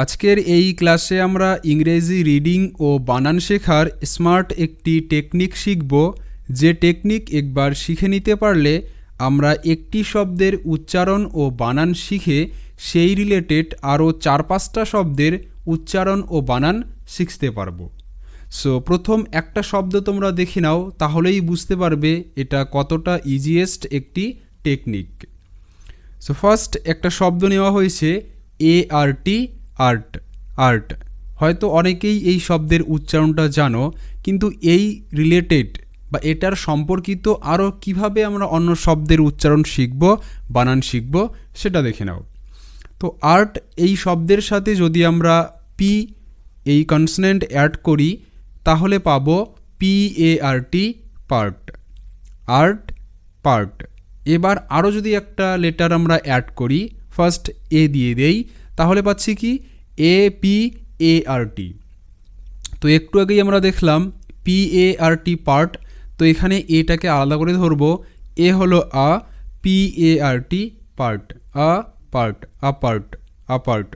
আজকের এই ক্লাসে আমরা ইংরেজি রিডিং ও বানান শেখার স্মার্ট একটি টেকনিক শিখব, যে টেকনিক একবার শিখে নিতে পারলে আমরা একটি শব্দের উচ্চারণ ও বানান শিখে সেই রিলেটেড আরও 4-5টা শব্দের উচ্চারণ ও বানান শিখতে পারবো। সো প্রথম একটা শব্দ তোমরা দেখে নাও, তাহলেই বুঝতে পারবে এটা কতটা ইজিয়েস্ট একটি টেকনিক। সো ফার্স্ট একটা শব্দ নেওয়া হয়েছে ART, আর্ট। আর্ট হয়তো অনেকেই এই শব্দের উচ্চারণটা জানো, কিন্তু এই রিলেটেড বা এটার সম্পর্কিত আরও কিভাবে আমরা অন্য শব্দের উচ্চারণ শিখব, বানান শিখব, সেটা দেখে নাও। তো আর্ট এই শব্দের সাথে যদি আমরা পি এই কনসোনেন্ট অ্যাড করি তাহলে পাবো PART, পার্ট। Art, part. এবার আরও যদি একটা লেটার আমরা অ্যাড করি, ফার্স্ট এ দিয়ে দেই, তাহলে পাচ্ছি কি APART। তো একটু আগেই আমরা দেখলাম PART, পার্ট। তো এখানে এটাকে আলাদা করে ধরবো, এ হলো আ, PART, পার্ট। আ পার্ট, আপার্ট, আপার্ট।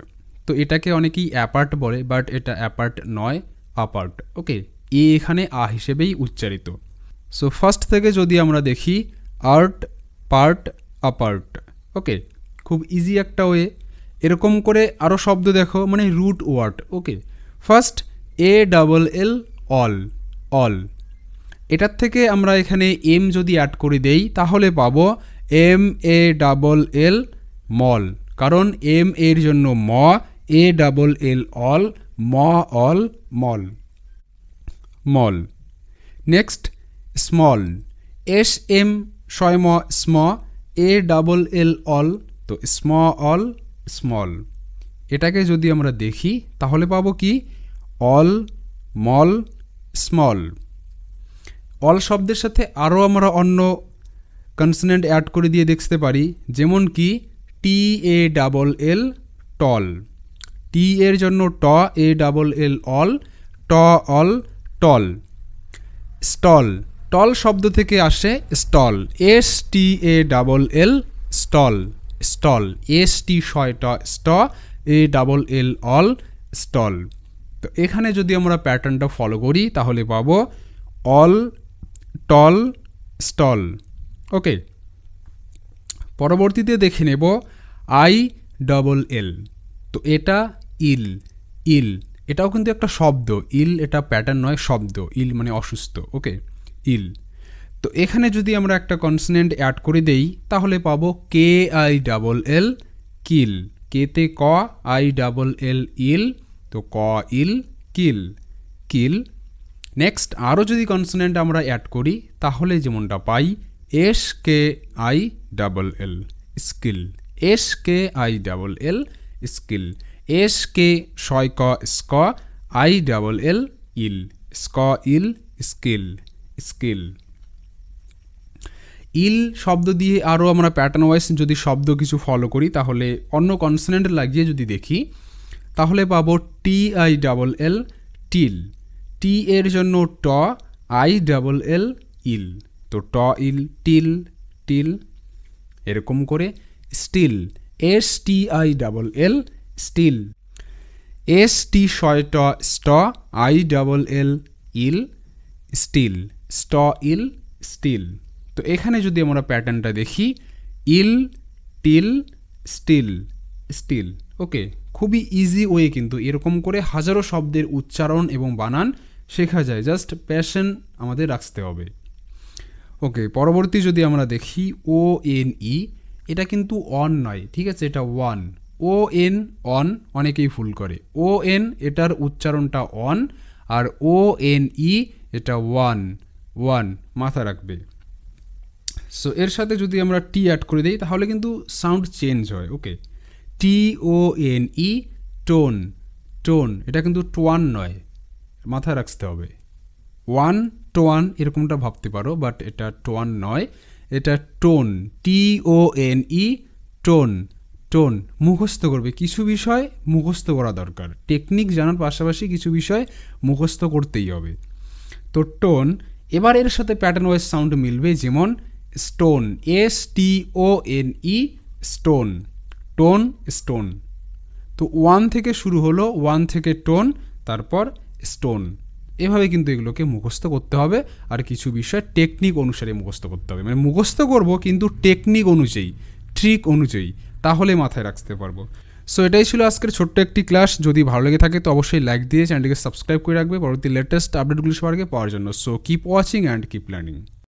তো এটাকে অনেকেই অ্যাপার্ট বলে, বাট এটা অ্যাপার্ট নয়, আপার্ট। ওকে, এ এখানে আ হিসেবেই উচ্চারিত। সো ফার্স্ট থেকে যদি আমরা দেখি, আর্ট, পার্ট, আপার্ট। ওকে, খুব ইজি একটা ওয়ে। এরকম করে আরও শব্দ দেখো, মানে রুট ওয়ার্ড। ওকে, ফার্স্ট ALL, অল, অল। এটার থেকে আমরা এখানে এম যদি অ্যাড করে দেই তাহলে পাবো MALL, মল। কারণ এম এর জন্য ম, ALL, অল, ম, অল, মল, মল। নেক্সট স্মল, SM, শয় ম, স্ম, ALL, অল, তো স্মল, স্মল। এটাকে যদি আমরা দেখি তাহলে পাবো কি অল, মল, স্মল। অল শব্দের সাথে আরও আমরা অন্য কনসোনেন্ট অ্যাড করে দিয়ে দেখতে পারি, যেমন কি TALL, টল। টি এর জন্য T, ALL, all, T, all, tall. Stall, tall শব্দ থেকে আসে stall, STALL, stall, stall. ST, শয় ট, স্ট, ALL, অল, স্টল। তো এখানে যদি আমরা প্যাটার্নটা ফলো করি তাহলে পাবো অল, টল, স্টল। ওকে, পরবর্তীতে দেখে নেব ILL। তো এটা ইল, ইল। এটাও কিন্তু একটা শব্দ, ইল এটা প্যাটার্ন নয়, শব্দ। ইল মানে অসুস্থ। ওকে, ইল। তো এখানে যদি আমরা একটা কনসোনেন্ট অ্যাড করে দেই তাহলে পাবো KILL, কিল। কেতে ক, ILL, ইল, তো ক, ইল, কিল, কিল। নেক্সট আরও যদি কনসোনেন্ট আমরা অ্যাড করি তাহলে যেমনটা পাই SKILL, skill, SKILL, skill. SK, শয় ক, স্ক, ILL, ইল, স্ক, ইল, স্কিল, স্কিল। ইল শব্দ দিয়ে আরও আমরা প্যাটার্ন ওয়াইজ যদি শব্দ কিছু ফলো করি তাহলে অন্য কনসোনেন্ট লাগিয়ে যদি দেখি তাহলে পাবো TILL, টিল। টি এর জন্য ট, ILL, ইল, তো ট, ইল, টিল, টিল। এরকম করে স্টিল, STILL, স্টিল। ST, শয় ট, স্ট, ILL, ইল, স্টিল, স্ট, ইল, স্টিল। তো এখানে যদি আমরা প্যাটার্নটা দেখি, ইল, টিল, স্টিল, স্টিল। ওকে, খুবই ইজি ওয়ে, কিন্তু এরকম করে হাজারো শব্দের উচ্চারণ এবং বানান শেখা যায়, জাস্ট প্যাশন আমাদের রাখতে হবে। ওকে, পরবর্তী যদি আমরা দেখি ONE, এটা কিন্তু অন নয়, ঠিক আছে, এটা ওয়ান। ON, অন, অনেকেই ভুল করে। ON এটার উচ্চারণটা অন, আর ONE এটা ওয়ান, ওয়ান, মাথা রাখবে। সো এর সাথে যদি আমরা টি অ্যাড করে দিই তাহলে কিন্তু সাউন্ড চেঞ্জ হয়। ওকে, TONE, টোন, টোন। এটা কিন্তু টোয়ান নয়, মাথায় রাখতে হবে। ওয়ান, টোয়ান এরকমটা ভাবতে পারো, বাট এটা টোয়ান নয়, এটা টোন, TONE, টোন, টোন। মুখস্থ করবে, কিছু বিষয় মুখস্থ করা দরকার, টেকনিক জানার পাশাপাশি কিছু বিষয় মুখস্থ করতেই হবে। তো টোন। এবার এর সাথে প্যাটার্ন ওয়াইজ সাউন্ড মিলবে, যেমন stone, STONE, stone, tone, stone. তো 1 থেকে শুরু হলো, 1 থেকে টোন, তারপর স্টোন। এভাবে কিন্তু এগুলোকে মুখস্থ করতে হবে, আর কিছু বিষয় টেকনিক অনুসারে মুখস্থ করতে হবে, মানে মুখস্থ করব কিন্তু টেকনিক অনুযায়ী, ট্রিক অনুযায়ী, তাহলে মাথায় রাখতে পারবো। সো এটাই ছিল আজকের ছোট্ট একটি ক্লাস। যদি ভালো লেগে থাকে তো অবশ্যই লাইক দিয়ে চ্যানেলটিকে সাবস্ক্রাইব করে রাখবে পরবর্তী লেটেস্ট আপডেটগুলি সবার আগে পাওয়ার জন্য। So keep watching and keep learning.